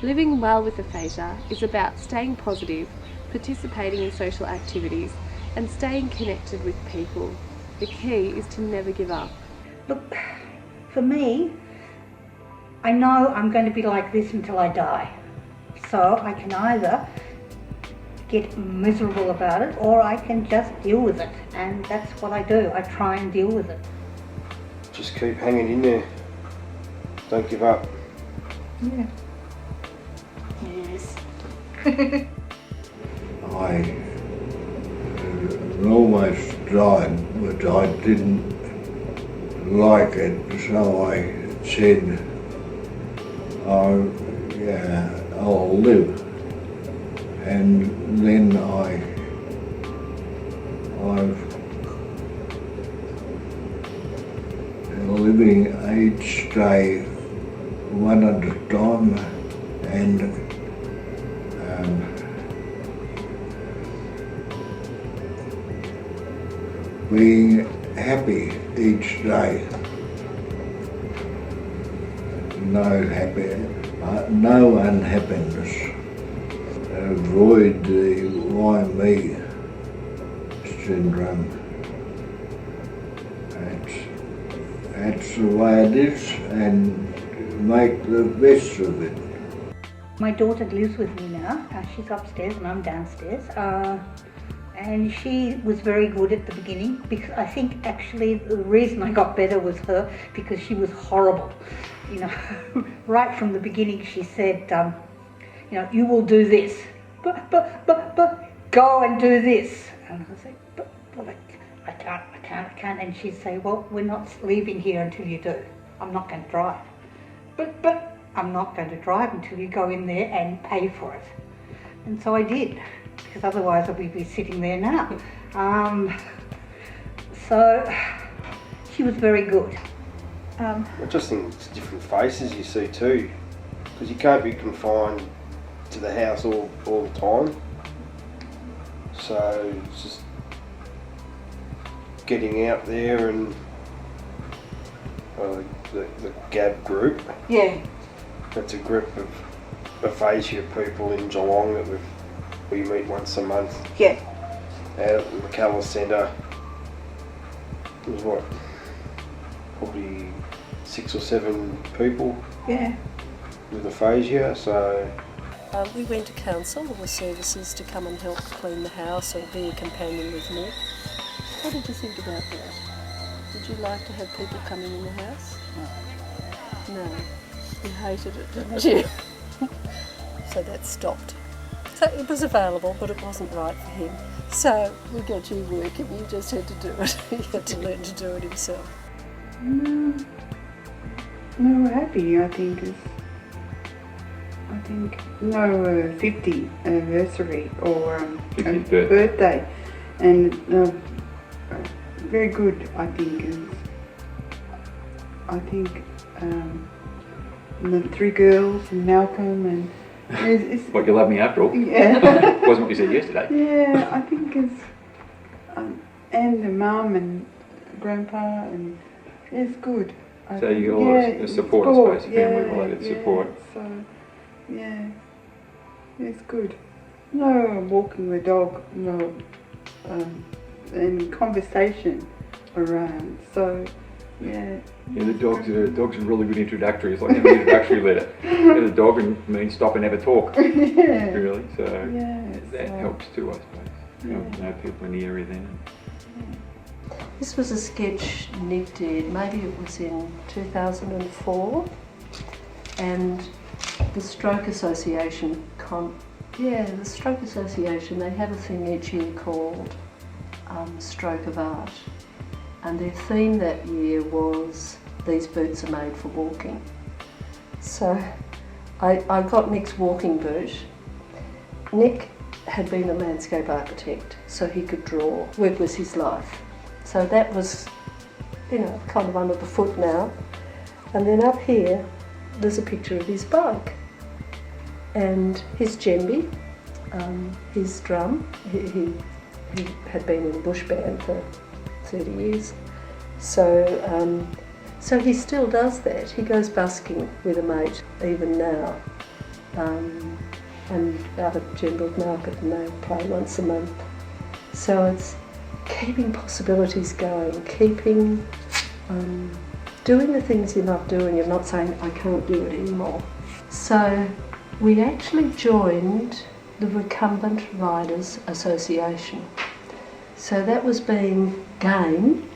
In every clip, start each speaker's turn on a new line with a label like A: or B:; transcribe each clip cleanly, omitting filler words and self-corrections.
A: Living well with aphasia is about staying positive, participating in social activities, and staying connected with people. The key is to never give up.
B: Look, for me, I know I'm going to be like this until I die. So I can either get miserable about it or I can just deal with it. And that's what I do. I try and deal with it.
C: Just keep hanging in there. Don't give up.
B: Yeah.
A: Yes.
D: I almost died, but I didn't like it, so I said, I'll live. And then I've living each day one at a time, and being happy each day. No unhappiness. Avoid the why me syndrome. That's the way it is, and make the best of it.
B: My daughter lives with me now. She's upstairs and I'm downstairs. And she was very good at the beginning, because I think actually the reason I got better was her, because she was horrible. You know, right from the beginning she said, you will do this, but go and do this. And I was like, but I can't. And she'd say, well, we're not leaving here until you do. I'm not going to drive. But I'm not going to drive until you go in there and pay for it. And so I did, because otherwise I would be sitting there now. So she was very good.
C: I just think it's different faces you see too, because you can't be confined to the house all the time. So it's just getting out there, and the GAB group.
B: Yeah.
C: That's a group of aphasia people in Geelong that we meet once a month.
B: Yeah.
C: Out at the McCullough Centre. There's probably 6 or 7 people.
B: Yeah.
C: With aphasia, so.
E: We went to council or services to come and help clean the house or be a companion with Nick. What did you think about that? Did you like to have people coming in the house? No. You hated it, didn't you? So that stopped. So it was available, but it wasn't right for him. So we got you working, you just had to do it. He had to learn to do it himself.
F: No, happy, I think 50 anniversary or birthday, and very good. I think the 3 girls and Malcolm and it's
G: what, you love me after all?
F: Yeah.
G: Wasn't what you said yesterday.
F: Yeah, I think it's and the mum and grandpa, and it's good.
G: So you got a support, I suppose, family-related support.
F: So, yeah, it's good. No walking the dog, no, and conversation around. So, yeah.
G: Yeah, the dogs are really good introductory. It's like an introductory letter. Get a dog and means stop and have a talk.
F: Yeah.
G: Really, so
F: yeah,
G: that helps too, I suppose.
F: Yeah.
G: You know people in the area then.
E: This was a sketch Nick did, maybe it was in 2004, and the Stroke Association, the Stroke Association, they have a thing each year called Stroke of Art, and their theme that year was These Boots Are Made for Walking. So I got Nick's walking boot. Nick had been a landscape architect, so he could draw. Work was his life. So that was, kind of under the foot now. And then up here, there's a picture of his bike and his djembe, his drum. He had been in a bush band for 30 years. So he still does that. He goes busking with a mate even now. and out at General Market, and they play once a month. So it's keeping possibilities going, keeping doing the things you love doing and not saying, I can't do it anymore. So we actually joined the Recumbent Riders Association. So that was being game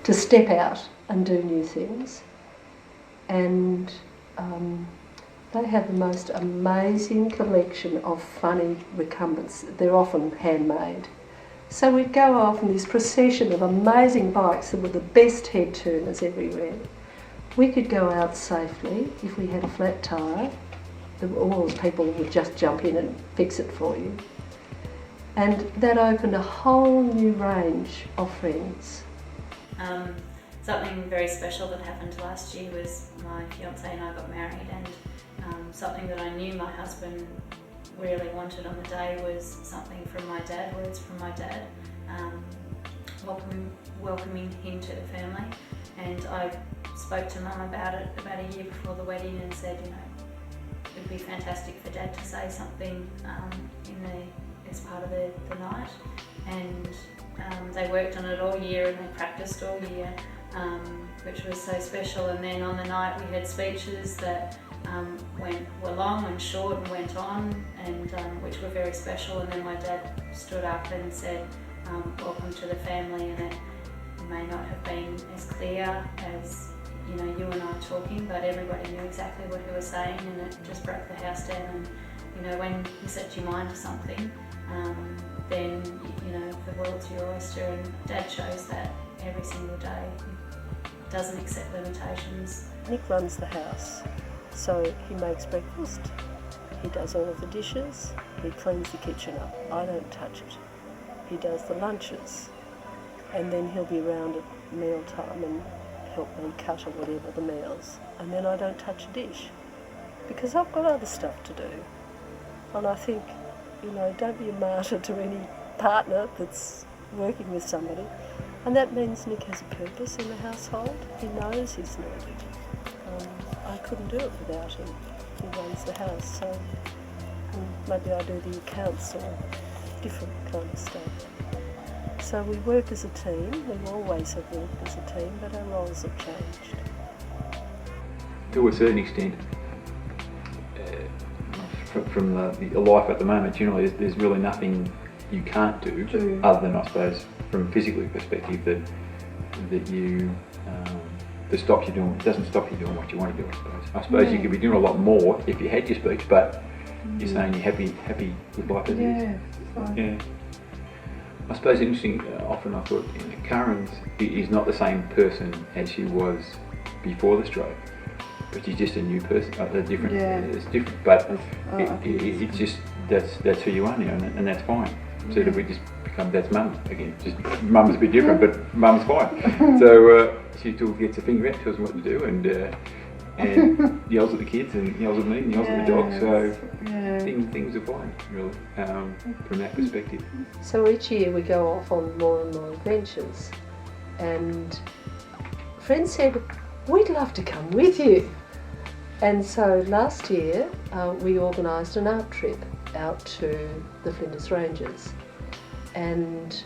E: to step out and do new things. And they have the most amazing collection of funny recumbents. They're often handmade. So we'd go off in this procession of amazing bikes that were the best head turners everywhere. We could go out safely if we had a flat tyre. All the people would just jump in and fix it for you. And that opened a whole new range of friends.
H: Something very special that happened last year was my fiance and I got married, and something that I knew my husband really wanted on the day was something from my dad, words from my dad, welcoming him to the family. And I spoke to Mum about it about a year before the wedding and said, you know, it would be fantastic for Dad to say something as part of the night. And they worked on it all year and they practiced all year, which was so special. And then on the night we had speeches that were long and short and went on, and which were very special. And then my dad stood up and said, welcome to the family, and it may not have been as clear as you and I talking, but everybody knew exactly what he was saying, and it just broke the house down. And when you set your mind to something, then the world's your oyster, and Dad shows that every single day. He doesn't accept limitations.
E: Nick runs the house, so he makes breakfast, he does all of the dishes, he cleans the kitchen up. I don't touch it. He does the lunches, and then he'll be around at meal time and help me cut or whatever the meals, and then I don't touch a dish because I've got other stuff to do. And I think, don't be a martyr to any partner that's working with somebody, and that means Nick has a purpose in the household. He knows he's needed. I couldn't do it without him. He runs the house, so maybe I do the accounts or different kind of stuff. So we work as a team. We always have worked as a team, but our roles have changed.
G: To a certain extent, from the life at the moment, there's really nothing you can't do other than, I suppose, from a physical perspective, that you that stops you doing. It doesn't stop you doing what you want to do. I suppose you could be doing a lot more if you had your speech, but you're saying you're happy with life as it is. Yeah. I suppose interesting. Often I thought Karen is not the same person as she was before the stroke, but she's just a new person. Different. Yeah. It's different, but it's just that's who you are now, and that's fine. So that we just become that's mum again. Just mum's a bit different, but mum's fine. So she still gets a finger out, tells them what to do, and yells at the kids, and yells at me, and yells at the dog. So things are fine, really, from that perspective.
E: So each year we go off on more and more adventures, and friends said, we'd love to come with you. And so last year we organised an art trip out to the Flinders Ranges, and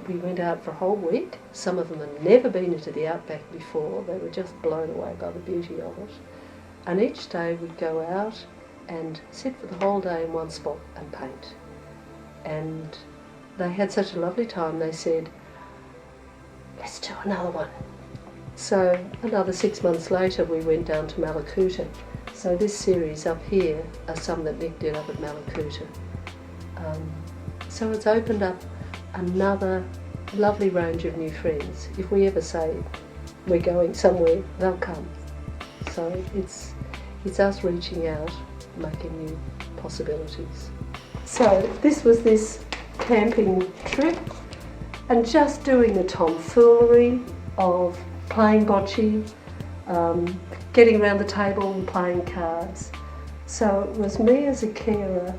E: we went out for a whole week. Some of them had never been into the outback before. They were just blown away by the beauty of it. And each day we'd go out and sit for the whole day in one spot and paint. And they had such a lovely time, they said, let's do another one. So another 6 months later we went down to Malakuta. So this series up here are some that Nick did up at Malakuta. So it's opened up another lovely range of new friends. If we ever say we're going somewhere, they'll come. So it's us reaching out, making new possibilities. So this was this camping trip, and just doing the tomfoolery of playing bocce, getting around the table and playing cards. So it was me as a carer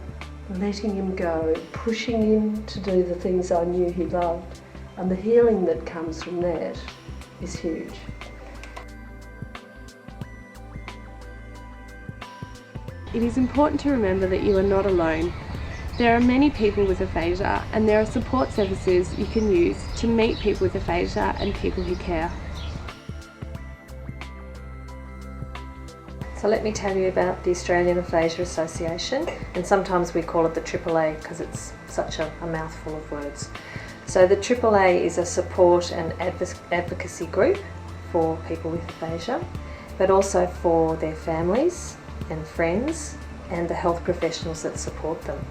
E: letting him go, pushing him to do the things I knew he loved, and the healing that comes from that is huge.
A: It is important to remember that you are not alone. There are many people with aphasia, and there are support services you can use to meet people with aphasia and people who care.
E: So let me tell you about the Australian Aphasia Association, and sometimes we call it the AAA because it's such a mouthful of words. So the AAA is a support and advocacy group for people with aphasia, but also for their families and friends and the health professionals that support them.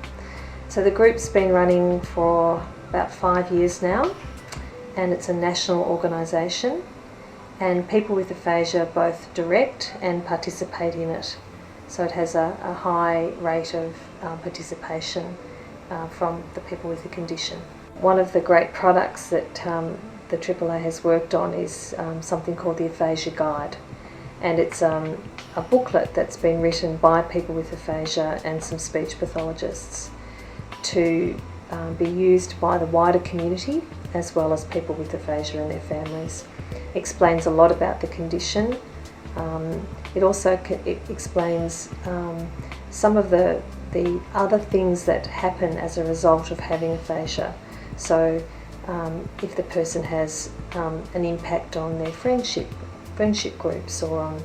E: So the group's been running for about 5 years now, and it's a national organisation, and people with aphasia both direct and participate in it. So it has a high rate of participation from the people with the condition. One of the great products that the AAA has worked on is something called the Aphasia Guide, and it's a booklet that's been written by people with aphasia and some speech pathologists to be used by the wider community as well as people with aphasia and their families. It explains a lot about the condition. It also explains some of the other things that happen as a result of having aphasia. So if the person has an impact on their friendship groups, or on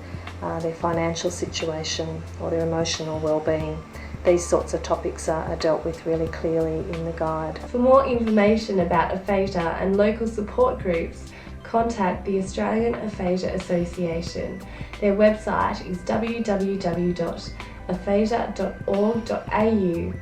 E: their financial situation or their emotional well-being, these sorts of topics are dealt with really clearly in the guide.
A: For more information about aphasia and local support groups, contact the Australian Aphasia Association. Their website is www.aphasia.org.au